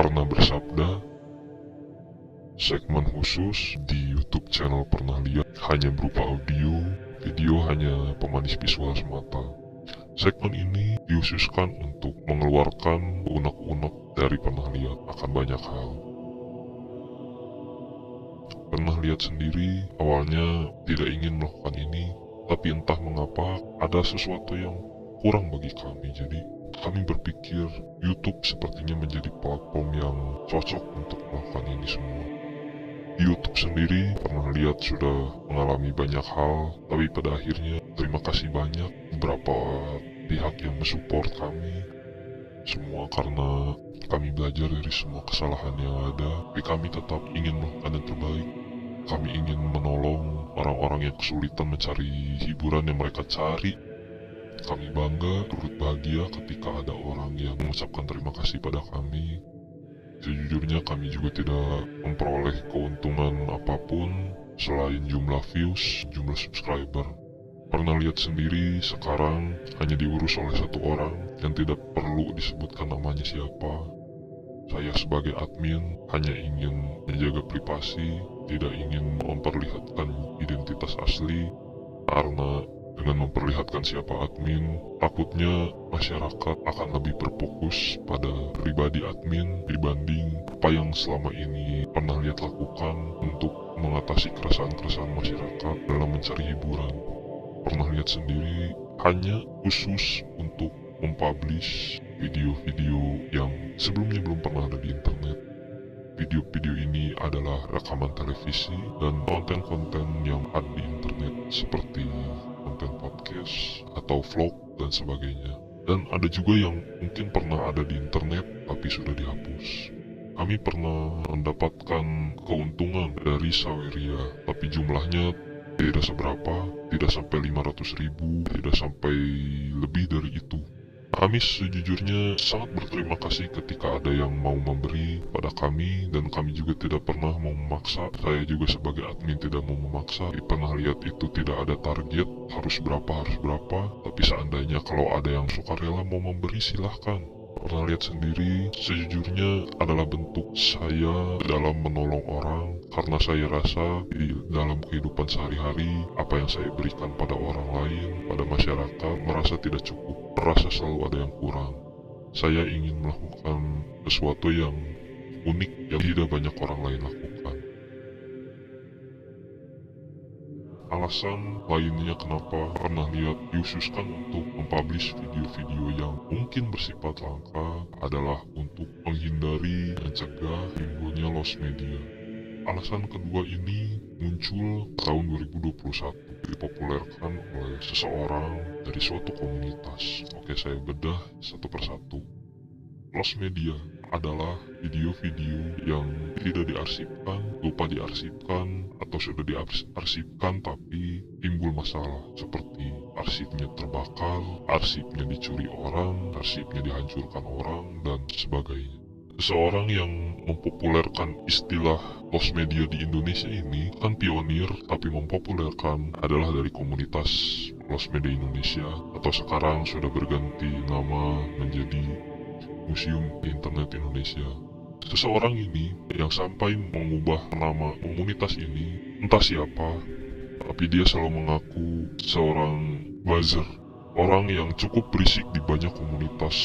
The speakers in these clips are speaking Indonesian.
pernah bersabda, segmen khusus di YouTube channel Pernah Lihat hanya berupa audio, video hanya pemanis visual semata. Segmen ini dikhususkan untuk mengeluarkan unek-unek dari Pernah Lihat akan banyak hal. Pernah Lihat sendiri awalnya tidak ingin melakukan ini, tapi entah mengapa ada sesuatu yang kurang bagi kami. Jadi kami berpikir YouTube sepertinya menjadi platform yang cocok untuk melakukan ini semua. Di YouTube sendiri Pernah Lihat sudah mengalami banyak hal, tapi pada akhirnya terima kasih banyak beberapa pihak yang mensupport kami semua, karena kami belajar dari semua kesalahan yang ada, tapi kami tetap ingin melakukan yang terbaik. Kami ingin menolong orang-orang yang kesulitan mencari hiburan yang mereka cari. Kami bangga, turut bahagia ketika ada orang yang mengucapkan terima kasih pada kami. Sejujurnya kami juga tidak memperoleh keuntungan apapun selain jumlah views, jumlah subscriber. Pernah Lihat sendiri sekarang hanya diurus oleh satu orang yang tidak perlu disebutkan namanya siapa. Saya sebagai admin hanya ingin menjaga privasi, tidak ingin memperlihatkan identitas asli, karena dengan memperlihatkan siapa admin, takutnya masyarakat akan lebih berfokus pada pribadi admin dibanding apa yang selama ini Pernah Lihat lakukan untuk mengatasi keresahan-keresahan masyarakat dalam mencari hiburan. Pernah Lihat sendiri hanya khusus untuk mempublish video-video yang sebelumnya belum pernah ada di internet. Video-video ini adalah rekaman televisi dan konten-konten yang ada di internet seperti konten podcast atau vlog dan sebagainya. Dan ada juga yang mungkin pernah ada di internet tapi sudah dihapus. Kami pernah mendapatkan keuntungan dari Saweria, tapi jumlahnya tidak seberapa, tidak sampai 500.000, tidak sampai lebih dari itu. Kami sejujurnya sangat berterima kasih ketika ada yang mau memberi pada kami, dan kami juga tidak pernah mau memaksa. Saya juga sebagai admin tidak mau memaksa. Pernah Lihat itu tidak ada target harus berapa, tapi seandainya kalau ada yang sukarela mau memberi, silahkan. Pernah Lihat sendiri sejujurnya adalah bentuk saya dalam menolong orang, karena saya rasa di dalam kehidupan sehari-hari apa yang saya berikan pada orang lain, pada masyarakat, merasa tidak cukup, merasa selalu ada yang kurang. Saya ingin melakukan sesuatu yang unik yang tidak banyak orang lain lakukan. Alasan lainnya kenapa Pernah Lihat dikhususkan untuk mempublish video-video yang mungkin bersifat langka adalah untuk menghindari dan mencegah timbulnya loss media. Alasan kedua ini muncul tahun 2021, dipopulerkan oleh seseorang dari suatu komunitas. Oke, saya bedah satu persatu. Loss media adalah video-video yang tidak diarsipkan, lupa diarsipkan, atau sudah diarsipkan tapi timbul masalah, seperti arsipnya terbakar, arsipnya dicuri orang, arsipnya dihancurkan orang, dan sebagainya. Seseorang yang mempopulerkan istilah loss media di Indonesia ini kan pionir, tapi mempopulerkan adalah dari komunitas Lost Media Indonesia, atau sekarang sudah berganti nama menjadi Museum Internet Indonesia. Seseorang ini yang sampai mengubah nama komunitas ini, entah siapa, tapi dia selalu mengaku seorang buzzer, orang yang cukup berisik di banyak komunitas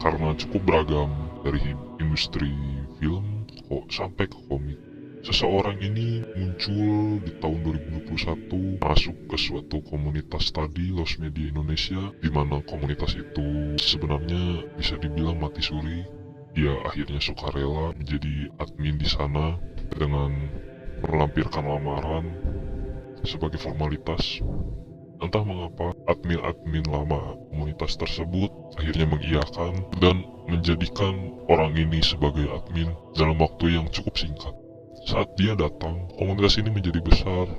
karena cukup beragam, dari industri film kok sampai ke komik. Seseorang ini muncul di tahun 2021, masuk ke suatu komunitas tadi, Lost Media Indonesia, di mana komunitas itu sebenarnya bisa dibilang mati suri. Dia akhirnya sukarela menjadi admin di sana dengan melampirkan lamaran sebagai formalitas. Entah mengapa admin-admin lama komunitas tersebut akhirnya mengiyakan dan menjadikan orang ini sebagai admin dalam waktu yang cukup singkat. Saat dia datang, komunitas ini menjadi besar,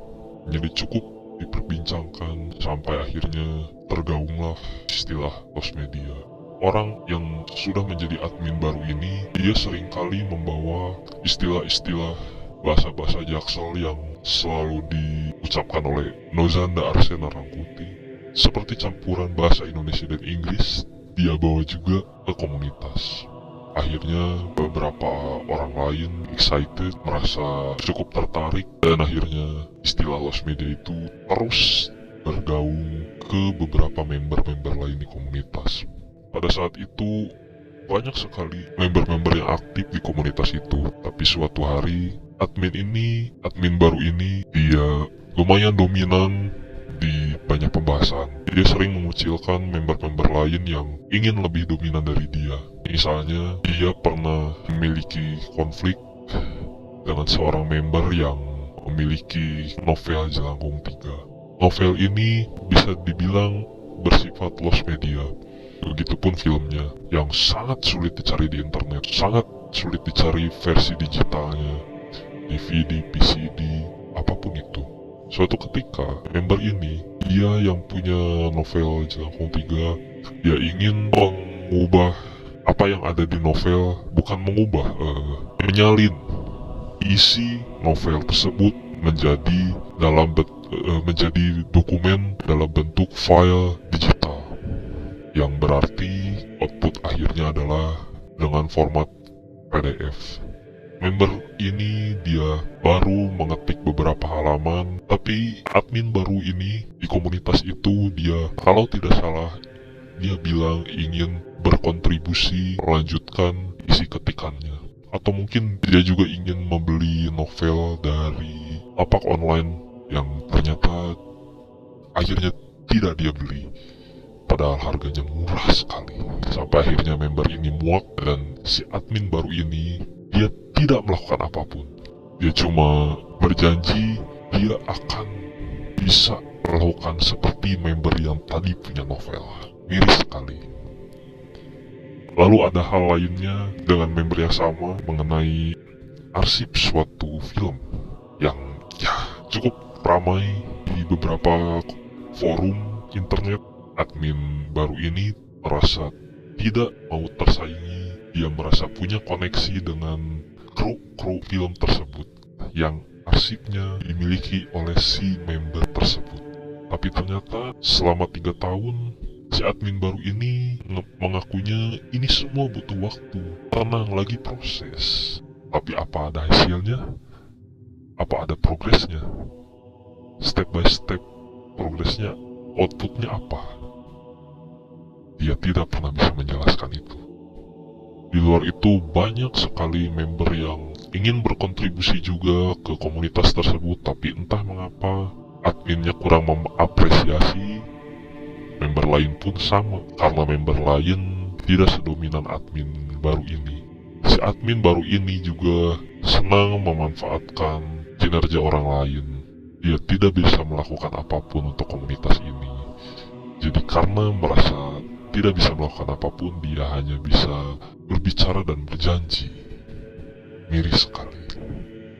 menjadi cukup diperbincangkan, sampai akhirnya tergaunglah istilah lost media. Orang yang sudah menjadi admin baru ini, dia seringkali membawa istilah-istilah bahasa-bahasa Jaksel yang selalu diucapkan oleh Nozanda Arsena Rangkuti. Seperti campuran bahasa Indonesia dan Inggris, dia bawa juga ke komunitas. Akhirnya beberapa orang lain excited, merasa cukup tertarik, dan akhirnya istilah lost media itu terus bergaung ke beberapa member-member lain di komunitas. Pada saat itu banyak sekali member-member yang aktif di komunitas itu. Tapi suatu hari admin baru ini, dia lumayan dominan di banyak pembahasan. Dia sering mengucilkan member-member lain yang ingin lebih dominan dari dia. Misalnya, dia pernah memiliki konflik dengan seorang member yang memiliki novel Jelangkung 3. Novel ini bisa dibilang bersifat lost media. Begitupun filmnya, yang sangat sulit dicari di internet, sangat sulit dicari versi digitalnya, DVD, PCD, apapun itu. Suatu ketika, member ini, dia yang punya novel Jelangkung 3, dia ingin mengubah apa yang ada di novel, bukan mengubah, menyalin isi novel tersebut menjadi menjadi dokumen dalam bentuk file digital, yang berarti output akhirnya adalah dengan format PDF. Member ini dia baru mengetik beberapa halaman, tapi admin baru ini di komunitas itu, dia kalau tidak salah dia bilang ingin berkontribusi melanjutkan isi ketikannya. Atau mungkin dia juga ingin membeli novel dari lapak online yang ternyata akhirnya tidak dia beli, padahal harganya murah sekali. Sampai akhirnya member ini muak, dan si admin baru ini dia tidak melakukan apapun. Dia cuma berjanji dia akan bisa melakukan seperti member yang tadi punya novel. Miris sekali. Lalu ada hal lainnya dengan member yang sama mengenai arsip suatu film yang cukup ramai di beberapa forum internet. Admin baru ini merasa tidak mau tersaingi. Dia merasa punya koneksi dengan kru film tersebut yang arsipnya dimiliki oleh si member tersebut. Tapi ternyata selama 3 tahun si admin baru ini mengakunya ini semua butuh waktu, tenang, lagi proses. Tapi apa ada hasilnya? Apa ada progresnya? Step by step progresnya, outputnya apa? Dia tidak pernah bisa menjelaskan itu. Di luar itu banyak sekali member yang ingin berkontribusi juga ke komunitas tersebut, tapi entah mengapa adminnya kurang mengapresiasi. Member lain pun sama, karena member lain tidak sedominan admin baru ini. Si admin baru ini juga senang memanfaatkan kinerja orang lain. Dia tidak bisa melakukan apapun untuk komunitas ini. Jadi karena merasa tidak bisa melakukan apapun, dia hanya bisa berbicara dan berjanji. Miris sekali.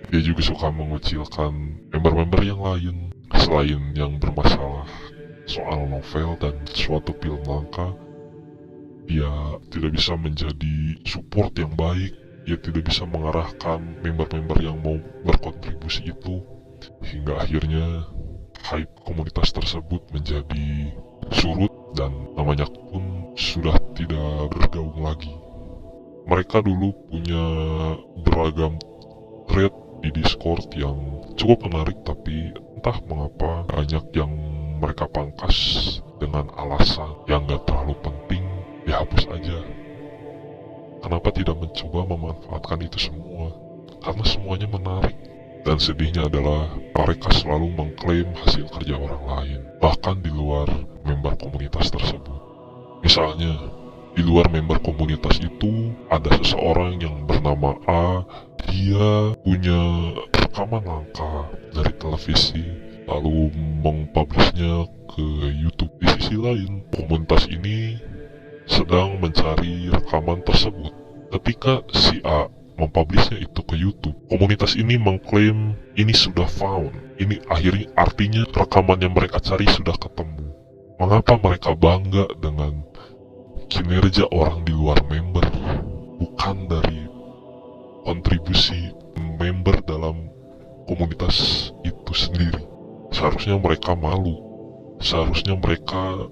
Dia juga suka mengucilkan member-member yang lain selain yang bermasalah soal novel dan suatu film langka. Dia tidak bisa menjadi support yang baik. Dia tidak bisa mengarahkan member-member yang mau berkontribusi itu, hingga akhirnya hype komunitas tersebut menjadi surut dan namanya pun sudah tidak bergaung lagi. Mereka dulu punya beragam thread di Discord yang cukup menarik, tapi entah mengapa banyak yang mereka pangkas dengan alasan yang gak terlalu penting, dihapus aja. Kenapa tidak mencoba memanfaatkan itu semua? Karena semuanya menarik. Dan sedihnya adalah mereka selalu mengklaim hasil kerja orang lain, bahkan di luar member komunitas tersebut. Misalnya, di luar member komunitas itu ada seseorang yang bernama A. Dia punya rekaman langka dari televisi, lalu mengpublishnya ke YouTube. Di sisi lain, komunitas ini sedang mencari rekaman tersebut. Ketika si A mempublishnya itu ke YouTube, komunitas ini mengklaim ini sudah found. Ini akhirnya artinya rekaman yang mereka cari sudah ketemu. Mengapa mereka bangga dengan kinerja orang di luar member, bukan dari kontribusi member dalam komunitas itu sendiri? Seharusnya mereka malu. Seharusnya mereka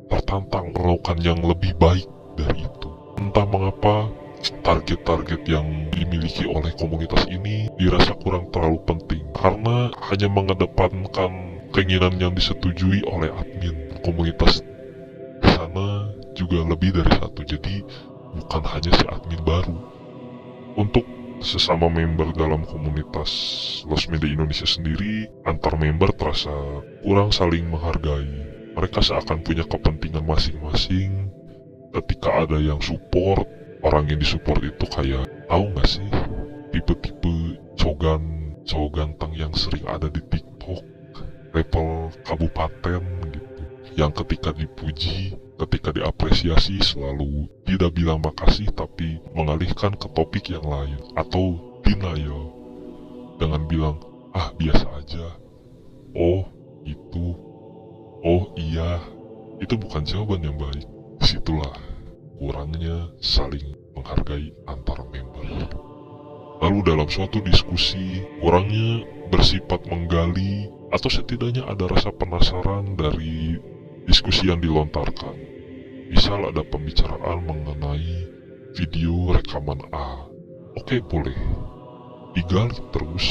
tertantang melakukan yang lebih baik dari itu. Entah mengapa target-target yang dimiliki oleh komunitas ini dirasa kurang terlalu penting karena hanya mengedepankan keinginan yang disetujui oleh admin. Komunitas di sana juga lebih dari satu, jadi bukan hanya si admin baru. Untuk sesama member dalam komunitas Lost Media Indonesia sendiri, antar member terasa kurang saling menghargai. Mereka seakan punya kepentingan masing-masing. Ketika ada yang support, orang yang disupport itu kayak, tahu gak sih, tipe-tipe cowok ganteng yang sering ada di TikTok, level kabupaten gitu, yang ketika dipuji, ketika diapresiasi selalu tidak bilang makasih tapi mengalihkan ke topik yang lain atau denial dengan bilang, ah biasa aja, oh itu, oh iya. Itu bukan jawaban yang baik. Disitulah kurangnya saling menghargai antar member. Lalu dalam suatu diskusi, orangnya bersifat menggali atau setidaknya ada rasa penasaran dari diskusi yang dilontarkan. Misal ada pembicaraan mengenai video rekaman A. Oke, boleh digali terus,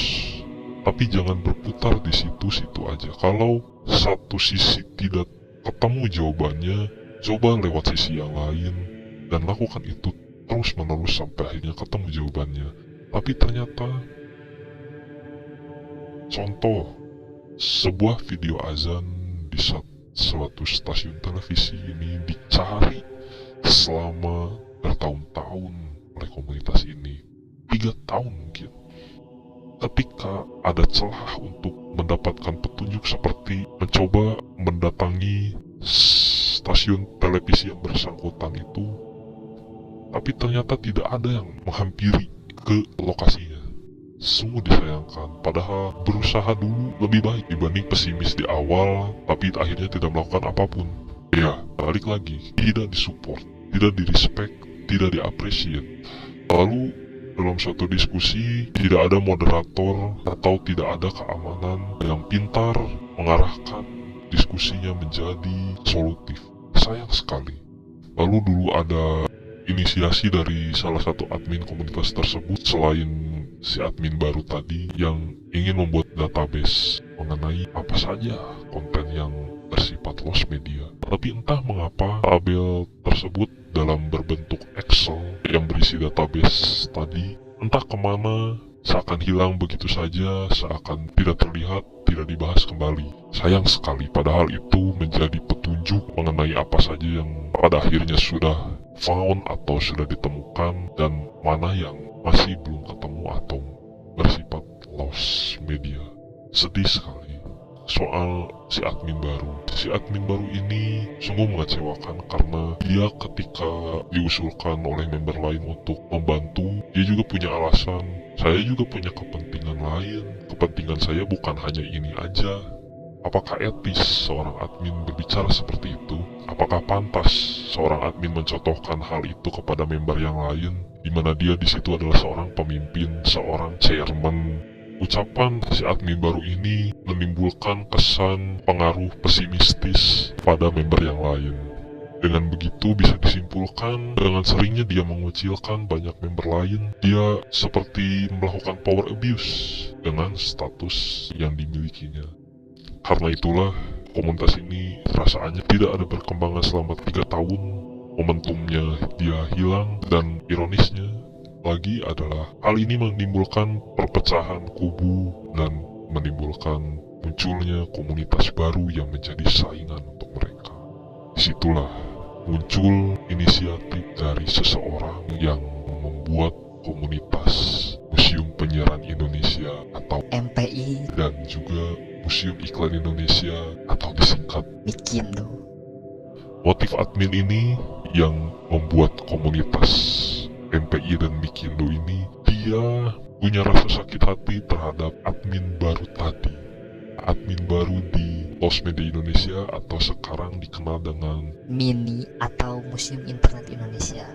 tapi jangan berputar di situ-situ aja. Kalau satu sisi tidak ketemu jawabannya, coba lewat sisi yang lain dan lakukan itu terus menerus sampai akhirnya ketemu jawabannya. Tapi ternyata, contoh, sebuah video azan di suatu stasiun televisi ini dicari selama bertahun-tahun oleh komunitas ini, 3 tahun mungkin. Ketika ada celah untuk mendapatkan petunjuk seperti mencoba mendatangi stasiun televisi yang bersangkutan itu, tapi ternyata tidak ada yang menghampiri ke lokasinya. Sungguh disayangkan, padahal berusaha dulu lebih baik dibanding pesimis di awal, tapi akhirnya tidak melakukan apapun. Ya, balik lagi, tidak disupport, tidak direspek, tidak diapresiasi. Lalu dalam suatu diskusi tidak ada moderator atau tidak ada keamanan yang pintar mengarahkan diskusinya menjadi solutif. Sayang sekali. Lalu dulu ada inisiasi dari salah satu admin komunitas tersebut selain si admin baru tadi yang ingin membuat database mengenai apa saja konten yang bersifat lost media. Tapi entah mengapa tabel tersebut dalam berbentuk Excel yang berisi database tadi entah kemana, seakan hilang begitu saja, seakan tidak terlihat, tidak dibahas kembali. Sayang sekali, padahal itu menjadi petunjuk mengenai apa saja yang pada akhirnya sudah found atau sudah ditemukan dan mana yang masih belum ketemu atau bersifat lost media. Sedih sekali soal si admin baru. Si admin baru ini sungguh mengecewakan karena dia ketika diusulkan oleh member lain untuk membantu, dia juga punya alasan. Saya juga punya kepentingan lain. Kepentingan saya bukan hanya ini aja. Apakah etis seorang admin berbicara seperti itu? Apakah pantas seorang admin mencontohkan hal itu kepada member yang lain, di mana dia di situ adalah seorang pemimpin, seorang chairman? Ucapan si admin baru ini menimbulkan kesan pengaruh pesimistis pada member yang lain. Dengan begitu bisa disimpulkan dengan seringnya dia mengucilkan banyak member lain, dia seperti melakukan power abuse dengan status yang dimilikinya. Karena itulah komunitas ini perasaannya tidak ada perkembangan selama 3 tahun. Momentumnya dia hilang dan ironisnya lagi adalah hal ini menimbulkan perpecahan kubu dan menimbulkan munculnya komunitas baru yang menjadi saingan untuk mereka. Disitulah muncul inisiatif dari seseorang yang membuat komunitas Museum Penyiaran Indonesia atau MPI dan juga Museum Iklan Indonesia atau disingkat Mikindo. Motif admin ini yang membuat komunitas MPI dan Mikindo ini, dia punya rasa sakit hati terhadap admin baru tadi. Admin baru di Lost Media Indonesia atau sekarang dikenal dengan MINI atau Museum Internet Indonesia.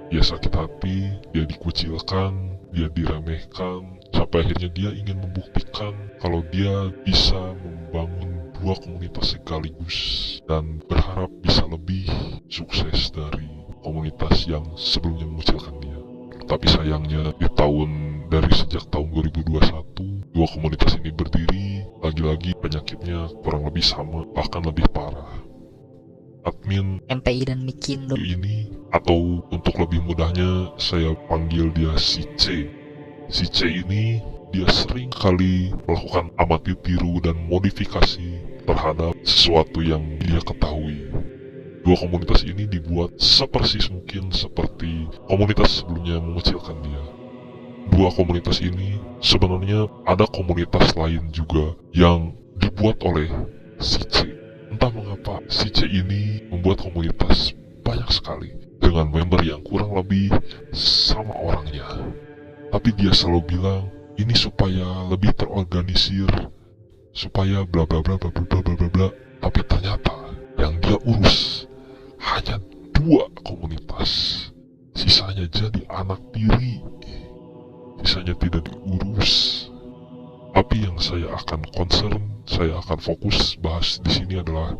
dia sakit hati, dia dikucilkan, dia diremehkan, sampai akhirnya dia ingin membuktikan kalau dia bisa membangun 2 komunitas sekaligus dan berharap bisa lebih sukses dari komunitas yang sebelumnya mengucilkan dia. Tapi sayangnya dari sejak tahun 2021, dua komunitas ini berdiri, lagi-lagi penyakitnya kurang lebih sama, bahkan lebih parah. Admin MPI dan Mikindo. ini, atau untuk lebih mudahnya saya panggil dia si C. Si C ini dia sering kali melakukan amati tiru dan modifikasi terhadap sesuatu yang dia ketahui. Dua komunitas ini dibuat sepersis mungkin seperti komunitas sebelumnya mengecilkan dia. Dua komunitas ini sebenarnya ada komunitas lain juga yang dibuat oleh si C. Entah mengapa si C ini membuat komunitas banyak sekali dengan member yang kurang lebih sama orangnya. Tapi dia selalu bilang ini supaya lebih terorganisir, supaya bla bla bla bla bla bla bla bla. Tapi ternyata yang dia urus hanya dua komunitas. Sisanya jadi anak tiri. Sisanya tidak diurus. Tapi yang saya akan fokus bahas di sini adalah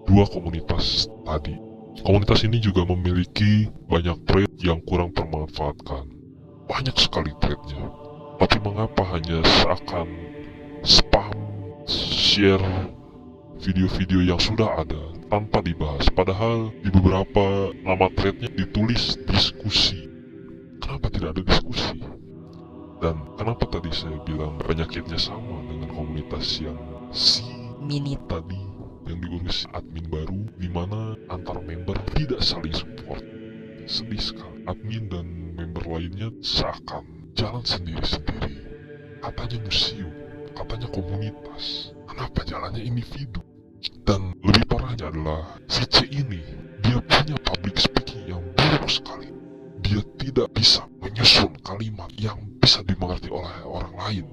dua komunitas tadi. Komunitas ini juga memiliki banyak trait yang kurang termanfaatkan. Banyak sekali traitnya. Tapi mengapa hanya seakan spam, share video-video yang sudah ada tanpa dibahas? Padahal di beberapa nama threadnya ditulis diskusi. Kenapa tidak ada diskusi? Dan kenapa tadi saya bilang penyakitnya sama dengan komunitas yang si Mini tadi yang diurus admin baru, di mana antar member tidak saling support. Sedih sekali. Admin dan member lainnya seakan jalan sendiri-sendiri. Katanya museum, katanya komunitas. Kenapa jalannya individu? Dan lebih parahnya adalah si C ini, dia punya public speaking yang buruk sekali. Dia tidak bisa menyusun kalimat yang bisa dimengerti oleh orang lain.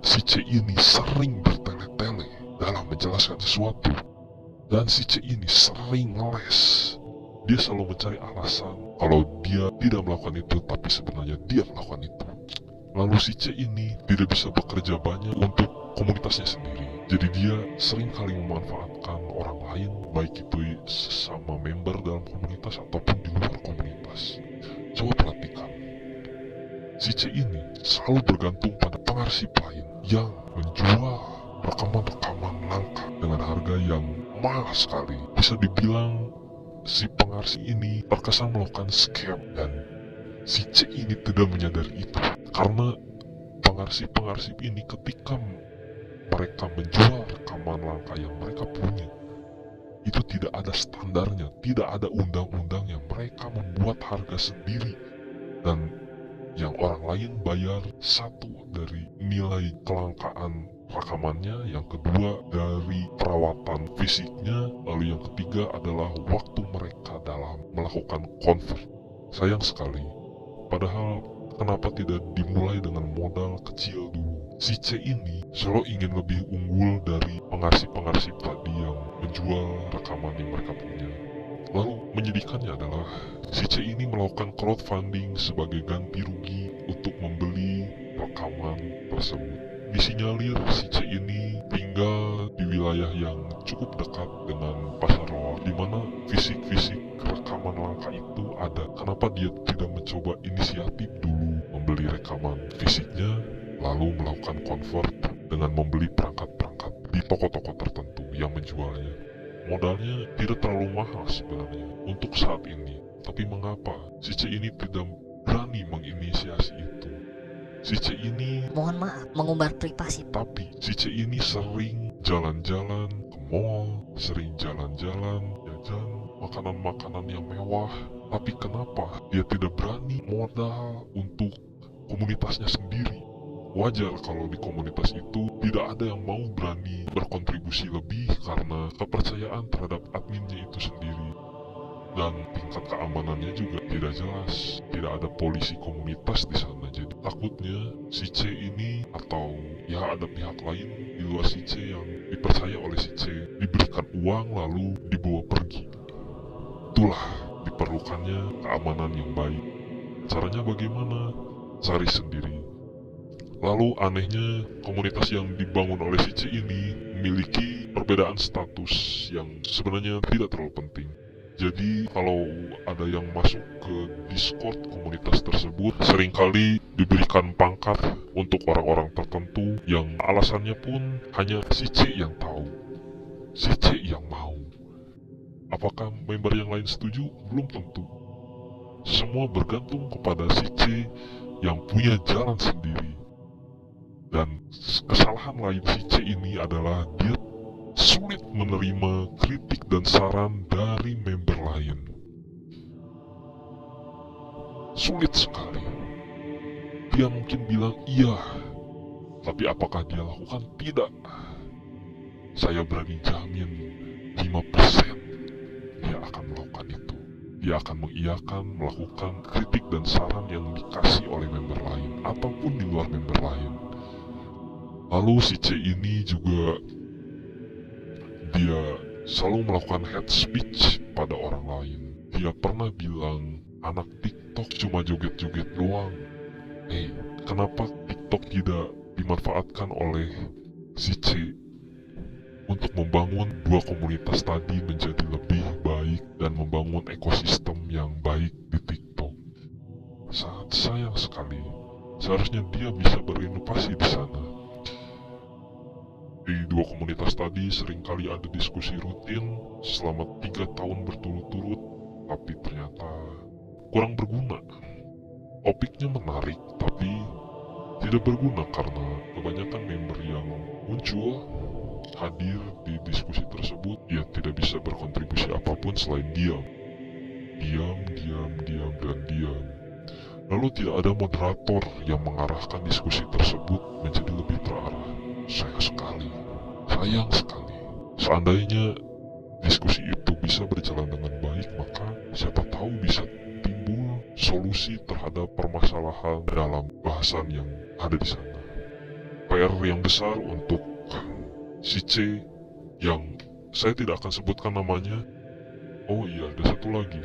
Si C ini sering bertele-tele dalam menjelaskan sesuatu. Dan si C ini sering ngeles. Dia selalu mencari alasan kalau dia tidak melakukan itu, tapi sebenarnya dia melakukan itu. Lalu si C ini tidak bisa bekerja banyak untuk komunitasnya sendiri. Jadi dia sering kali memanfaatkan orang lain, baik itu sesama member dalam komunitas ataupun di luar komunitas. Coba perhatikan. Si C ini selalu bergantung pada pengarsip lain yang menjual rekaman-rekaman langka dengan harga yang mahal sekali. Bisa dibilang si pengarsip ini terkesan melakukan scam, dan si C ini tidak menyadari itu. Karena pengarsip-pengarsip ini ketika mereka menjual rekaman langka yang mereka punya, itu tidak ada standarnya, tidak ada undang-undangnya. Mereka membuat harga sendiri, dan yang orang lain bayar satu dari nilai kelangkaan rekamannya, yang kedua dari perawatan fisiknya, lalu yang ketiga adalah waktu mereka dalam melakukan convert. Sayang sekali. Padahal kenapa tidak dimulai dengan modal kecil dulu? Si C ini selalu ingin lebih unggul dari pengarsip-pengarsip tadi yang menjual rekaman yang mereka punya. Lalu menyedihkannya adalah si C ini melakukan crowdfunding sebagai ganti rugi untuk membeli rekaman tersebut. Disinyalir si C ini tinggal di wilayah yang cukup dekat dengan pasar loak, di mana fisik-fisik rekaman langka itu ada. Kenapa dia tidak mencoba inisiatif dulu membeli rekaman fisiknya, lalu melakukan convert dengan membeli perangkat-perangkat di toko-toko tertentu yang menjualnya? Modalnya tidak terlalu mahal sebenarnya untuk saat ini. Tapi mengapa si C ini tidak berani menginisiasi itu? Si C ini, mohon maaf, mengumbar privasi. tapi si C ini sering jalan-jalan ke mall, sering jalan-jalan, jajan makanan-makanan yang mewah. Tapi kenapa dia tidak berani modal untuk komunitasnya sendiri? Wajar kalau di komunitas itu tidak ada yang mau berani berkontribusi lebih karena kepercayaan terhadap adminnya itu sendiri. Dan tingkat keamanannya juga tidak jelas. Tidak ada polisi komunitas di sana. Jadi takutnya si C ini atau ya ada pihak lain di luar si C yang dipercaya oleh si C diberikan uang lalu dibawa pergi. Itulah diperlukannya keamanan yang baik. Caranya bagaimana? Cari sendiri. Lalu anehnya komunitas yang dibangun oleh si C ini memiliki perbedaan status yang sebenarnya tidak terlalu penting. Jadi kalau ada yang masuk ke Discord komunitas tersebut, seringkali diberikan pangkat untuk orang-orang tertentu yang alasannya pun hanya si C yang tahu, si C yang mau. Apakah member yang lain setuju? Belum tentu. Semua bergantung kepada si C yang punya jalan sendiri. Dan kesalahan lain si C ini adalah dia sulit menerima kritik dan saran dari member lain. Sulit sekali. Dia mungkin bilang iya, tapi apakah dia lakukan? Tidak. Saya berani jamin 5% dia akan melakukan itu. Dia akan mengiyakan melakukan kritik dan saran yang dikasih oleh member lain ataupun di luar member lain. Lalu si C ini juga dia selalu melakukan hate speech pada orang lain. Dia pernah bilang anak TikTok cuma joget-joget doang. Kenapa TikTok tidak dimanfaatkan oleh si C untuk membangun dua komunitas tadi menjadi lebih baik dan membangun ekosistem yang baik di TikTok? Sangat sayang sekali. Seharusnya dia bisa berinovasi di sana. Di dua komunitas tadi seringkali ada diskusi rutin selama 3 tahun berturut-turut, tapi ternyata kurang berguna. Topiknya menarik, tapi tidak berguna karena kebanyakan member yang muncul hadir di diskusi tersebut, dia tidak bisa berkontribusi apapun selain diam. Diam, dan diam. Lalu tidak ada moderator yang mengarahkan diskusi tersebut menjadi lebih terarah. Sayang sekali. Seandainya diskusi itu bisa berjalan dengan baik, maka siapa tahu bisa timbul solusi terhadap permasalahan dalam bahasan yang ada di sana. PR yang besar untuk si C yang saya tidak akan sebutkan namanya. Oh iya, ada satu lagi.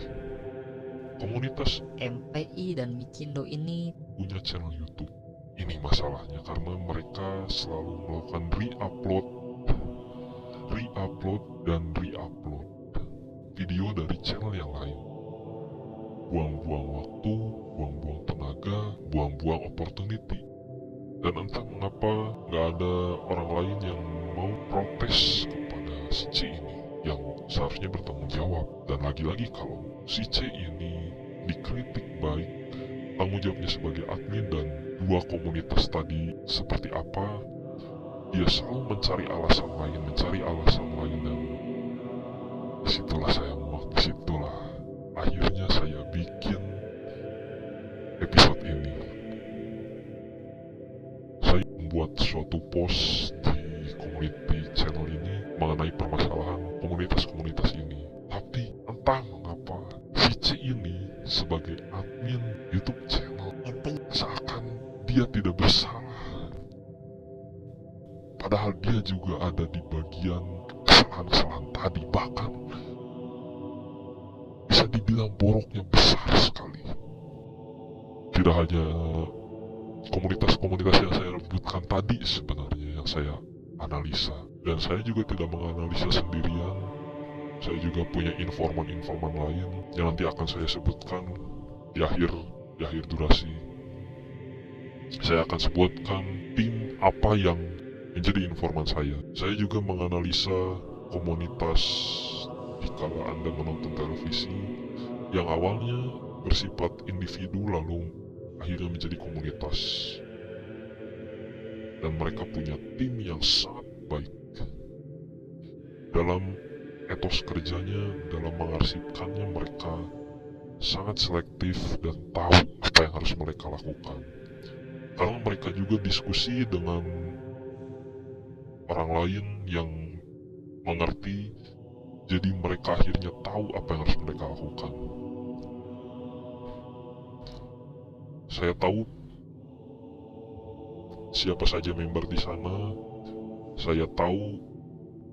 Komunitas MPI dan Mikindo ini punya channel YouTube. Ini masalahnya karena mereka selalu melakukan re-upload video dari channel yang lain. Buang-buang waktu, buang-buang tenaga, buang-buang opportunity. Dan entah mengapa nggak ada orang lain yang mau protes kepada si C ini yang seharusnya bertanggung jawab. Dan lagi-lagi kalau si C ini dikritik baik, tanggung jawabnya sebagai admin dan dua komunitas tadi seperti apa, dia selalu mencari alasan lain dan disitulah saya muak, disitulah akhirnya saya bikin episode ini. Saya membuat suatu post di community channel ini mengenai permasalahan komunitas-komunitas ini. Tapi entah mengapa si C ini sebagai admin YouTube channel MPI seakan dia tidak bersalah. Padahal dia juga ada di bagian kesalahan-kesalahan tadi, bahkan bisa dibilang boroknya besar sekali. Tidak hanya komunitas-komunitas yang saya rebutkan tadi sebenarnya yang saya analisa, dan saya juga tidak menganalisa sendirian. Saya juga punya informan-informan lain yang nanti akan saya sebutkan di akhir durasi. Saya akan sebutkan tim apa yang menjadi informan saya. Saya juga menganalisa komunitas dikala Anda menonton televisi yang awalnya bersifat individu lalu akhirnya menjadi komunitas. Dan mereka punya tim yang sangat baik. Dalam etos kerjanya, dalam mengarsipkannya, mereka sangat selektif dan tahu apa yang harus mereka lakukan. Karena mereka juga diskusi dengan orang lain yang mengerti, jadi mereka akhirnya tahu apa yang harus mereka lakukan. Saya tahu siapa saja member di sana, saya tahu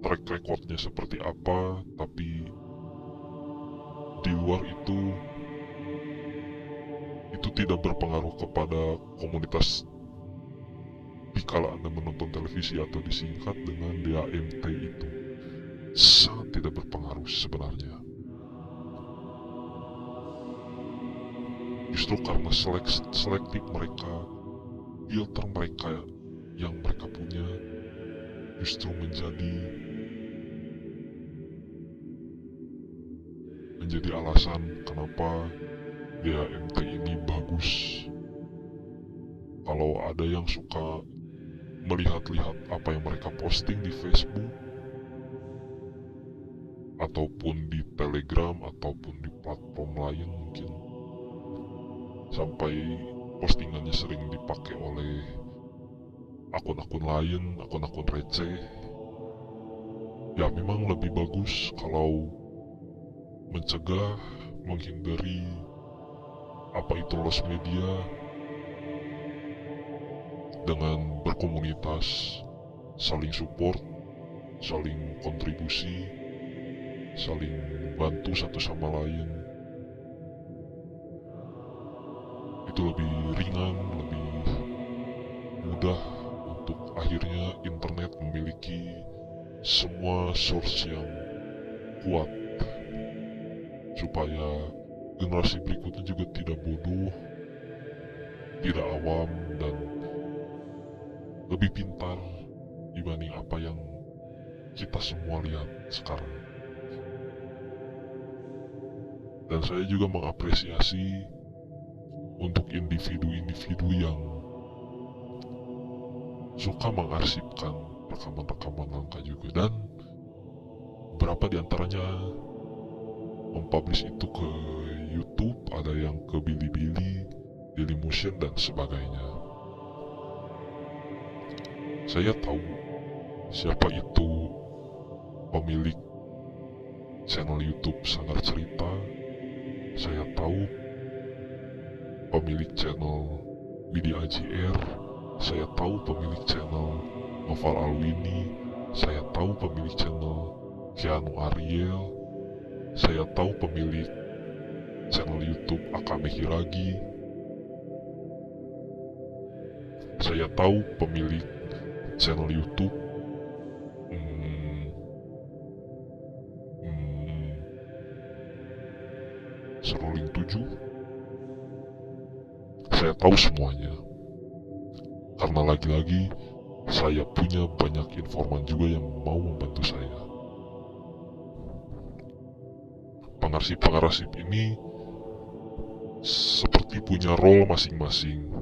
track recordnya seperti apa, tapi di luar itu tidak berpengaruh kepada komunitas dikala Anda menonton televisi atau disingkat dengan DAMT itu. Sangat tidak berpengaruh sebenarnya. Justru karena selektif mereka, filter mereka yang mereka punya justru menjadi alasan kenapa DHMT ini bagus. Kalau ada yang suka melihat-lihat apa yang mereka posting di Facebook ataupun di Telegram ataupun di platform lain, mungkin sampai postingannya sering dipakai oleh akun-akun lain, akun-akun receh, ya memang lebih bagus kalau mencegah, menghindari apa itu loss media dengan berkomunitas, saling support, saling kontribusi, saling bantu satu sama lain. Itu lebih ringan, lebih mudah untuk akhirnya internet memiliki semua source yang kuat supaya generasi berikutnya juga tidak bodoh, tidak awam, dan lebih pintar dibanding apa yang kita semua lihat sekarang. Dan saya juga mengapresiasi untuk individu-individu yang suka mengarsipkan rekaman-rekaman langka juga, dan beberapa diantaranya mempublish itu ke YouTube, ada yang ke Bilibili, Dailymotion, dan sebagainya. Saya tahu siapa itu pemilik channel YouTube Sanggar Cerita. Saya tahu pemilik channel Widi AJR. Saya tahu pemilik channel Noval Alwini. Saya tahu pemilik channel Keanu Ariel. Saya tahu pemilik channel YouTube Akame Hiragi. Saya tahu pemilik channel YouTube Seruling 7. Saya tahu semuanya. Karena lagi-lagi saya punya banyak informan juga yang mau membantu saya. Pengarsip-pengarsip ini seperti punya role masing-masing.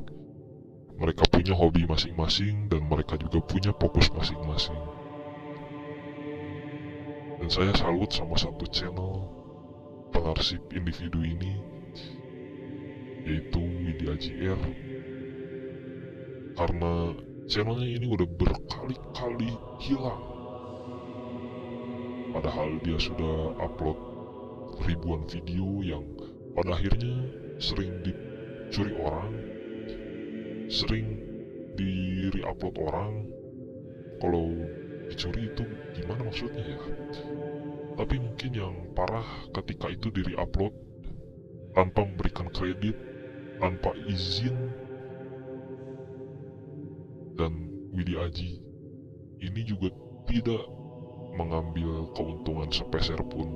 Mereka punya hobi masing-masing dan mereka juga punya fokus masing-masing. Dan saya salut sama satu channel pengarsip individu ini, yaitu Widi AJR, karena channelnya ini udah berkali-kali hilang. Padahal dia sudah upload ribuan video yang pada akhirnya sering dicuri orang, sering di-re-upload orang. Kalau dicuri itu gimana maksudnya ya? Tapi mungkin yang parah ketika itu di-re-upload tanpa memberikan kredit, tanpa izin. Dan Widi Aji ini juga tidak mengambil keuntungan sepeser pun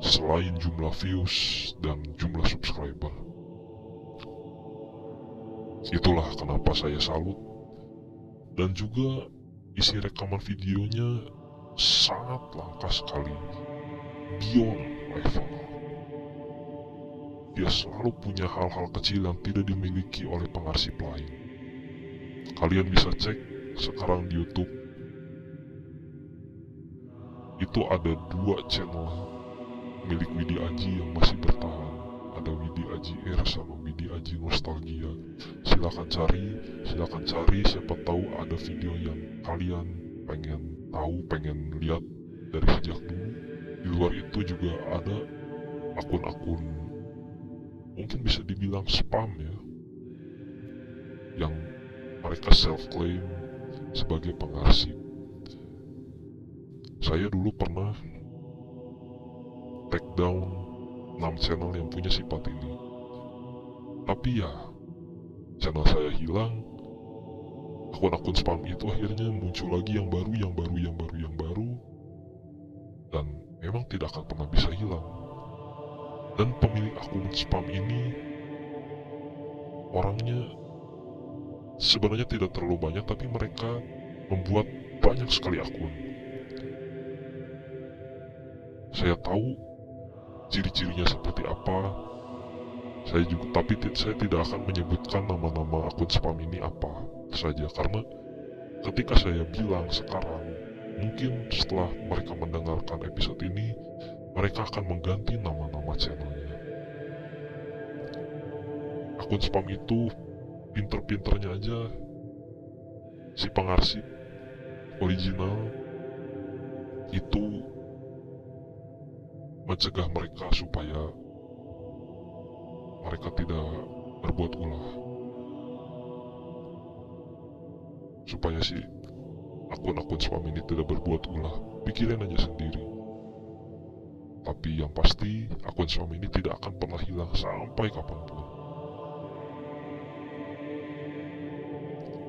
selain jumlah views dan jumlah subscriber. Itulah kenapa saya salut. Dan juga isi rekaman videonya sangat langka sekali, beyond level. Dia selalu punya hal-hal kecil yang tidak dimiliki oleh pengarsip lain. Kalian bisa cek sekarang di YouTube, itu ada 2 channel milik Widi Aji yang masih bertahan. Ada Widi Aji R sama Widi Aji Nostalgia. Silakan cari, siapa tahu ada video yang kalian pengen tahu, pengen lihat dari sejak dulu. Di luar itu juga ada akun-akun mungkin bisa dibilang spam ya, yang mereka self-claim sebagai pengarsip. Saya dulu pernah take down 6 channel yang punya sifat ini. Tapi ya, channel saya hilang, akun-akun spam itu akhirnya muncul lagi yang baru, dan memang tidak akan pernah bisa hilang. Dan pemilik akun spam ini orangnya sebenarnya tidak terlalu banyak, tapi mereka membuat banyak sekali akun. Saya tahu ciri-cirinya seperti apa. Saya tidak akan menyebutkan nama-nama akun spam ini apa saja, karena ketika saya bilang sekarang, mungkin setelah mereka mendengarkan episode ini, mereka akan mengganti nama-nama channelnya. Akun spam itu pinter-pinternya aja si pengarsip original itu mencegah mereka supaya mereka tidak berbuat ulah, supaya si akun-akun spam ini tidak berbuat ulah. Pikirin aja sendiri. Tapi yang pasti akun spam ini tidak akan pernah hilang sampai kapanpun.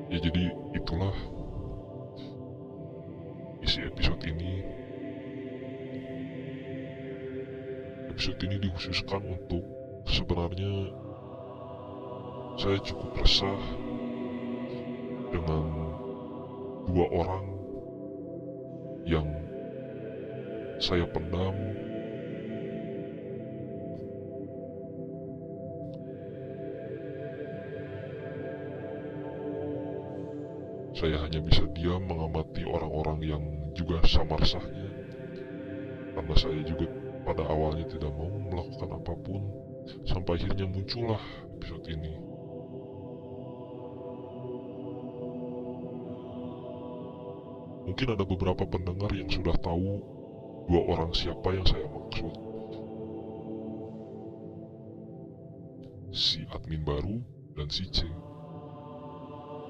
Ya, jadi itulah isi episode ini. Episode ini dikhususkan untuk, sebenarnya saya cukup resah dengan dua orang yang saya pendam. Saya hanya bisa diam mengamati orang-orang yang juga sama resahnya, karena saya juga pada awalnya tidak mau melakukan apapun, sampai akhirnya muncullah episode ini. Mungkin ada beberapa pendengar yang sudah tahu dua orang siapa yang saya maksud. Si admin baru dan si C.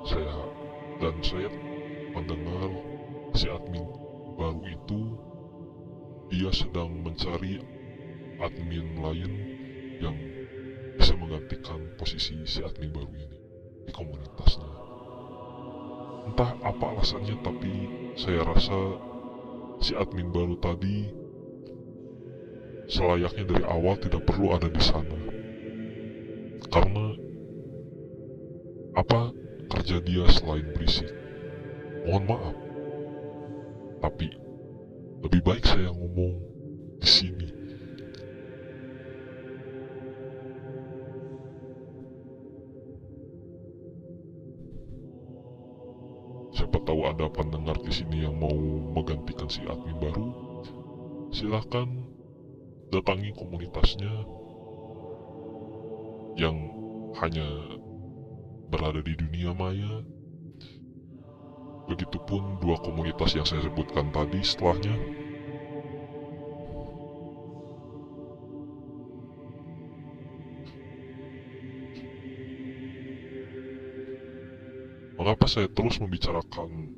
Saya mendengar si admin baru itu dia sedang mencari admin lain yang bisa menggantikan posisi si admin baru ini di komunitasnya. Entah apa alasannya, tapi saya rasa si admin baru tadi selayaknya dari awal tidak perlu ada di sana. Karena apa kerja dia selain berisik? Mohon maaf, tapi lebih baik saya ngomong di sini. Siapa tahu ada pendengar di sini yang mau menggantikan si admin baru. Silahkan datangi komunitasnya yang hanya berada di dunia maya. Begitupun dua komunitas yang saya sebutkan tadi setelahnya. Mengapa saya terus membicarakan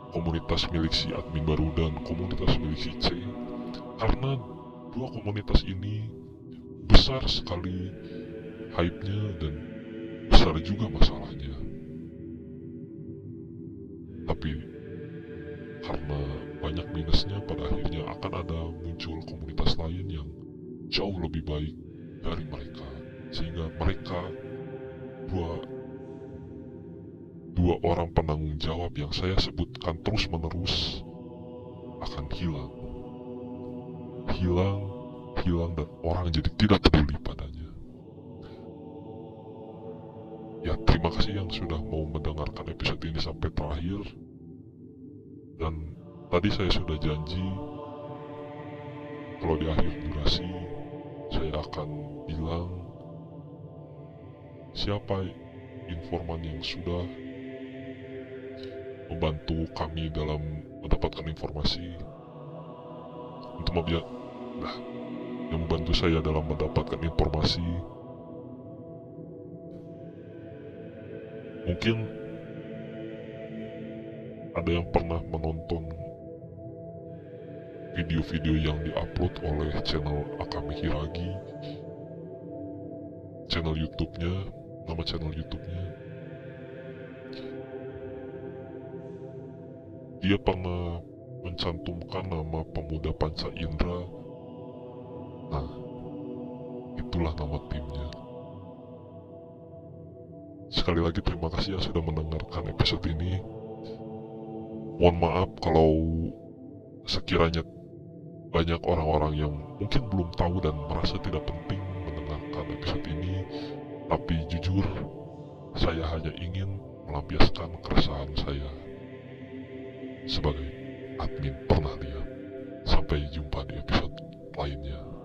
komunitas milik si admin baru dan komunitas milik si C? Karena dua komunitas ini besar sekali hype-nya dan besar juga masalahnya. Tapi karena banyak minusnya, pada akhirnya akan ada muncul komunitas lain yang jauh lebih baik dari mereka, sehingga mereka dua orang penanggung jawab yang saya sebutkan terus menerus akan hilang, dan orang jadi tidak peduli padanya. Ya, terima kasih yang sudah mau mendengarkan episode ini sampai terakhir. Dan tadi saya sudah janji kalau di akhir durasi saya akan bilang siapa informan yang sudah membantu kami dalam mendapatkan informasi, yang membantu saya dalam mendapatkan informasi. Mungkin ada yang pernah menonton video-video yang diupload oleh channel Akami Hiragi, channel YouTube-nya, nama channel YouTube-nya. Dia pernah mencantumkan nama pemuda Panca Indra. Nah, itulah nama timnya. Sekali lagi terima kasih yang sudah mendengarkan episode ini. Mohon maaf kalau sekiranya banyak orang-orang yang mungkin belum tahu dan merasa tidak penting mendengarkan episode ini. Tapi jujur, saya hanya ingin melampiaskan keresahan saya sebagai admin pernah lihat. Sampai jumpa di episode lainnya.